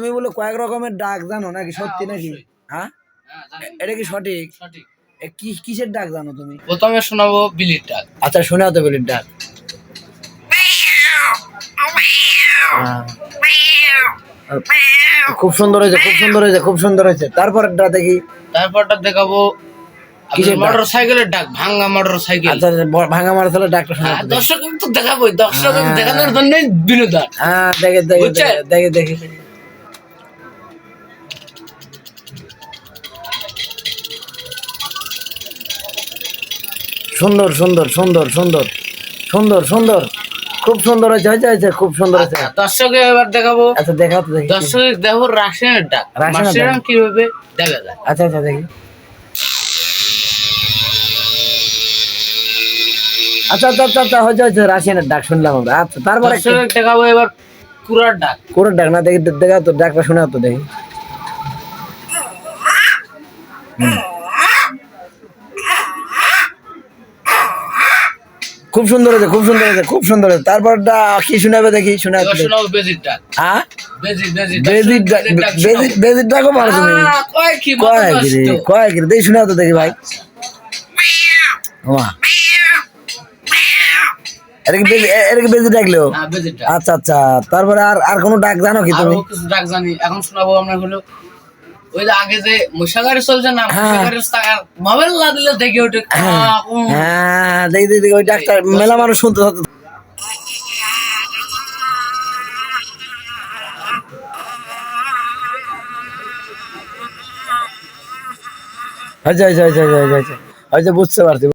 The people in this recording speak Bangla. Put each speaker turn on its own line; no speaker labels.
তুমি বলে কয়েক রকমের ডাক জানো নাকি? সত্যি নাকি? হ্যাঁ, এটা কি সঠিক? কিসের ডাক জানো তুমি?
প্রথমে শোনাবো বিলির ডাক।
আচ্ছা, শোনাও তো বিলির ডাক। খুব সুন্দর হয়েছে, খুব সুন্দর হয়েছে, খুব সুন্দর হয়েছে। তারপরটা দেখি।
তারপরটা দেখাবো
কিসের ডাক?
মোটর সাইকেলের ডাক, ভাঙা মোটর সাইকেল।
আচ্ছা, ভাঙা মোটর সাইকেলের ডাকটা শোনাও তো দেখি।
দর্শক তো দেখাবোই, দর্শক দেখানোর জন্য বিনোদন।
হ্যাঁ, দেখে দেখে দেখে দেখে সুন্দর সুন্দর সুন্দর সুন্দর সুন্দর সুন্দর, খুব সুন্দর হয়েছে, হয়েছে হয়েছে, খুব সুন্দর হয়েছে।
দর্শকে এবার দেখাবো।
আচ্ছা, দেখাও তো দেখি।
দর্শক দেখো রাশিয়ানের ডাক, রাশিয়ান কিভাবে দেখা যায়।
আচ্ছা আচ্ছা, দেখি। আচ্ছা আচ্ছা আচ্ছা আচ্ছা, হয়েছে হয়েছে, রাশিয়ানের ডাক শুনলাম আমরা। আচ্ছা, তারপরে
দেখাবো এবার কুড়ার ডাক।
কুড়ার ডাক না দেখি, দেখাও তো, ডাকটা শোনাও তো দেখি। খুব সুন্দর হয়েছে, খুব সুন্দর হয়েছে, খুব সুন্দর হয়েছে। তারপরটা কি শোনাবে দেখি, শোনাও তো।
শোনাবো বেজির ডাক।
হ্যাঁ,
বেজির ডাক,
বেজির ডাকও মারো তুমি? কয় কি দেখি, শোনাও তো দেখি ভাই। এটা কি বেজি ডাকলো? আচ্ছা আচ্ছা, তারপরে আর কোনো ডাক জানো কি তুমি?
ডাক জানি, এখন শোনাবো আমরা হলো ওই যে আগে যে মশাগারি চলছে না, মশাগারির মোবাইল না দিলে দেখে ওঠে।
হ্যাঁ, দেখি দেখি, ওই ডাক্তার মেলা মানুষ শুনতে হতো। আচ্ছা আচ্ছা আচ্ছা আচ্ছা আচ্ছা, বুঝতে পারছি।